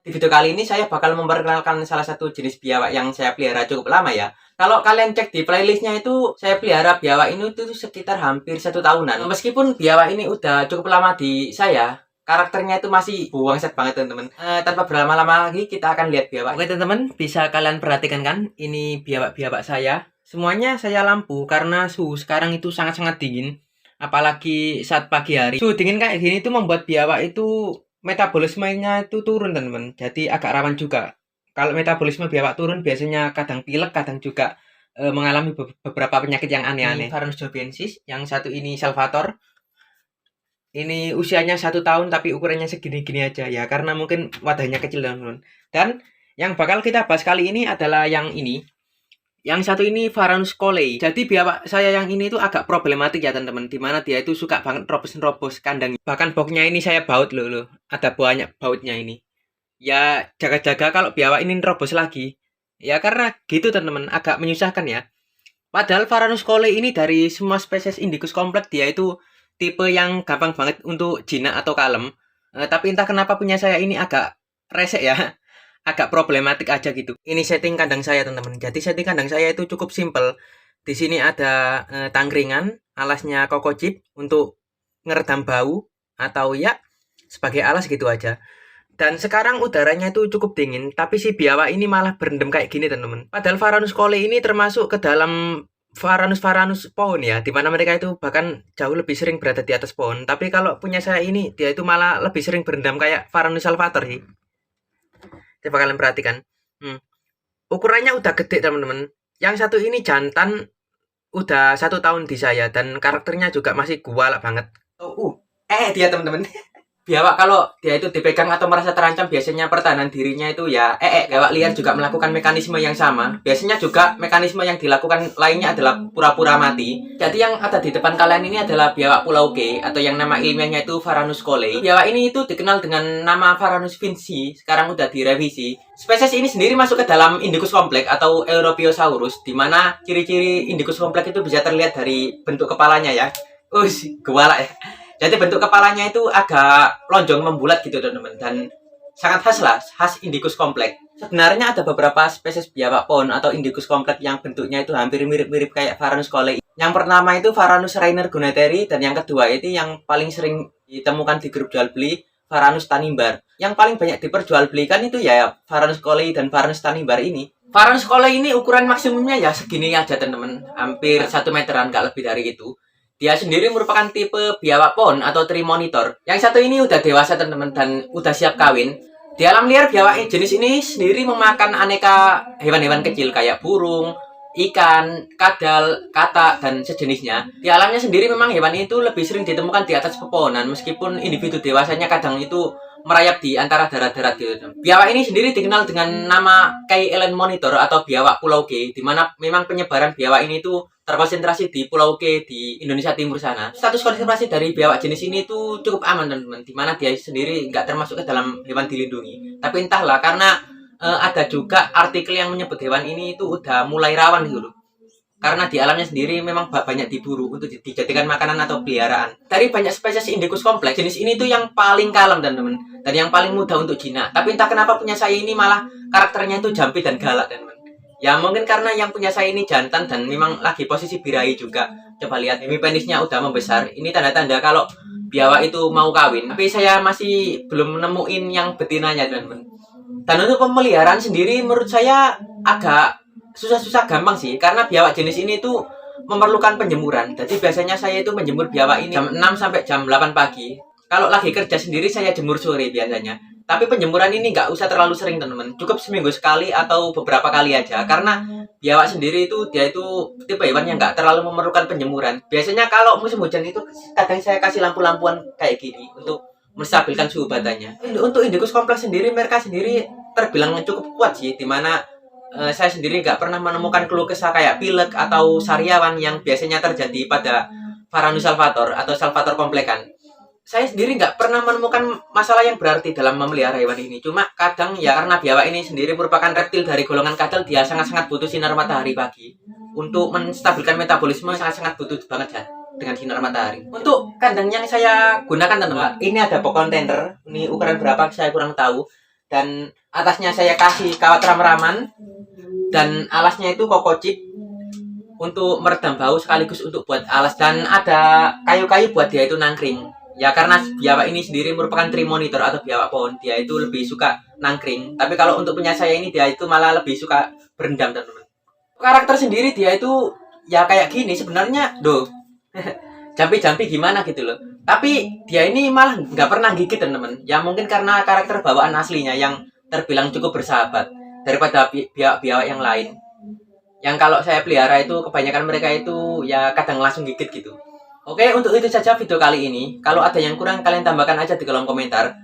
Di video kali ini saya bakal memperkenalkan salah satu jenis biawak yang saya pelihara cukup lama ya. Kalau kalian cek di playlistnya itu, saya pelihara biawak ini tuh sekitar hampir 1 tahunan. Meskipun biawak ini udah cukup lama di saya, karakternya itu masih buangset banget teman-teman. Tanpa berlama-lama lagi, kita akan lihat biawak. Oke teman-teman, bisa kalian perhatikan kan? Ini biawak-biawak saya. Semuanya saya lampu karena suhu sekarang itu sangat-sangat dingin. Apalagi saat pagi hari. Suhu dingin kayak gini itu membuat biawak itu metabolismenya itu turun teman-teman, jadi agak rawan juga. Kalau metabolisme biawak turun biasanya kadang pilek, kadang juga mengalami beberapa penyakit yang aneh-aneh. Varanus joviensis, yang satu ini Salvator. Ini usianya 1 tahun tapi ukurannya segini-gini aja ya, karena mungkin wadahnya kecil teman-teman. Dan yang bakal kita bahas kali ini adalah yang ini. Yang satu ini Varanus colei. Jadi biawak saya yang ini tuh agak problematik ya teman-teman, dimana dia itu suka banget robos-robos kandang. Bahkan boxnya ini saya baut loh. Ada banyak bautnya ini. Ya jaga-jaga kalau biawak ini robos lagi. Ya karena gitu teman-teman, agak menyusahkan ya. Padahal Varanus colei ini dari semua spesies Indicus kompleks dia itu tipe yang gampang banget untuk jinak atau kalem. Tapi entah kenapa punya saya ini agak resek ya. Agak problematik aja gitu. Ini setting kandang saya teman-teman. Jadi setting kandang saya itu cukup simple. Di sini ada tangkringan, alasnya Coco Chip untuk ngeredam bau atau ya sebagai alas gitu aja. Dan sekarang udaranya itu cukup dingin, tapi si biawak ini malah berendam kayak gini teman-teman. Padahal Varanus colei ini termasuk ke dalam Varanus pohon ya, dimana mereka itu bahkan jauh lebih sering berada di atas pohon. Tapi kalau punya saya ini, dia itu malah lebih sering berendam kayak Varanus salvator sih. Coba kalian perhatikan. Ukurannya udah gede teman-teman. Yang satu ini jantan udah 1 tahun di saya dan karakternya juga masih gualak banget. Dia teman-teman. Biawak kalau dia itu dipegang atau merasa terancam, biasanya pertahanan dirinya itu ya biawak liar juga melakukan mekanisme yang sama. Biasanya juga mekanisme yang dilakukan lainnya adalah pura-pura mati. Jadi yang ada di depan kalian ini adalah biawak Pulau G atau yang nama ilmiahnya itu Varanus colei. Biawak ini itu dikenal dengan nama Varanus vinci, sekarang udah direvisi. Spesies ini sendiri masuk ke dalam Indicus kompleks atau Europiosaurus, di mana ciri-ciri Indicus kompleks itu bisa terlihat dari bentuk kepalanya ya. Gewalak ya. Jadi bentuk kepalanya itu agak lonjong membulat gitu teman-teman, dan sangat khas lah, khas Indicus kompleks. Sebenarnya ada beberapa spesies biawak pohon atau Indicus kompleks yang bentuknya itu hampir mirip-mirip kayak Varanus colei. Yang pertama itu Varanus rainer gunateri, dan yang kedua itu yang paling sering ditemukan di grup jual beli Varanus tanimbar. Yang paling banyak diperjualbelikan itu ya Varanus colei dan Varanus tanimbar ini. Varanus colei ini ukuran maksimumnya ya segini aja teman-teman, hampir 1 meteran, gak lebih dari itu. Dia sendiri merupakan tipe biawak pohon atau tree monitor. Yang satu ini udah dewasa teman-teman dan udah siap kawin. Di alam liar biawak jenis ini sendiri memakan aneka hewan-hewan kecil kayak burung, ikan, kadal, katak, dan sejenisnya. Di alamnya sendiri memang hewan itu lebih sering ditemukan di atas pepohonan, meskipun individu dewasanya kadang itu merayap di antara darat-darat gitu. Biawak ini sendiri dikenal dengan nama Kai Island Monitor atau biawak Pulau G, di mana memang penyebaran biawak ini itu terkonsentrasi di Pulau G di Indonesia Timur sana. Status konservasi dari biawak jenis ini itu cukup aman teman-teman, di mana dia sendiri nggak termasuk ke dalam hewan dilindungi. Tapi entahlah, karena ada juga artikel yang menyebut hewan ini itu udah mulai rawan gitu loh. Karena di alamnya sendiri memang banyak diburu untuk dijadikan makanan atau peliharaan. Dari banyak spesies Indicus kompleks, jenis ini tuh yang paling kalem teman-teman, dan yang paling mudah untuk jinak. Tapi entah kenapa punya saya ini malah karakternya itu jumpy dan galak teman-teman. Ya mungkin karena yang punya saya ini jantan dan memang lagi posisi birahi juga. Coba lihat, ini penisnya udah membesar. Ini tanda-tanda kalau biawak itu mau kawin. Tapi saya masih belum nemuin yang betinanya teman-teman. Dan untuk pemeliharaan sendiri menurut saya agak susah-susah gampang sih, karena biawak jenis ini tuh memerlukan penjemuran. Jadi biasanya saya itu menjemur biawak ini jam 6 sampai jam 8 pagi. Kalau lagi kerja sendiri saya jemur sore biasanya. Tapi penjemuran ini nggak usah terlalu sering teman-teman, cukup seminggu sekali atau beberapa kali aja. Karena biawak sendiri itu dia itu tipe hewan yang nggak terlalu memerlukan penjemuran. Biasanya kalau musim hujan itu kadang saya kasih lampu-lampuan kayak gini untuk menstabilkan suhu badannya. Untuk Indicus kompleks sendiri, mereka sendiri terbilang cukup kuat sih, dimana saya sendiri nggak pernah menemukan keluh kesah kayak pilek atau sariawan yang biasanya terjadi pada Varanus salvator atau salvator komplekan. Saya sendiri nggak pernah menemukan masalah yang berarti dalam memelihara hewan ini. Cuma kadang ya karena biawak ini sendiri merupakan reptil dari golongan kadal, dia sangat-sangat butuh sinar matahari pagi. Untuk menstabilkan metabolisme sangat-sangat butuh banget ya dengan sinar matahari. Untuk kandang yang saya gunakan teman-teman, ini ada box container. Ini ukuran berapa saya kurang tahu. dan atasnya saya kasih kawat ram-raman, dan alasnya itu kokocip untuk meredam bau sekaligus untuk buat alas, dan ada kayu-kayu buat dia itu nangkring. Ya karena biawak ini sendiri merupakan tree monitor atau biawak pohon, dia itu lebih suka nangkring. Tapi kalau untuk punya saya ini, dia itu malah lebih suka berendam, teman-teman. Karakter sendiri dia itu ya kayak gini sebenarnya, doh. Jampi-jampi gimana gitu loh. Tapi dia ini malah nggak pernah gigit, teman-teman. Ya mungkin karena karakter bawaan aslinya yang terbilang cukup bersahabat daripada biawak-biawak yang lain. Yang kalau saya pelihara itu kebanyakan mereka itu ya kadang langsung gigit gitu. Oke, untuk itu saja video kali ini. Kalau ada yang kurang, kalian tambahkan aja di kolom komentar.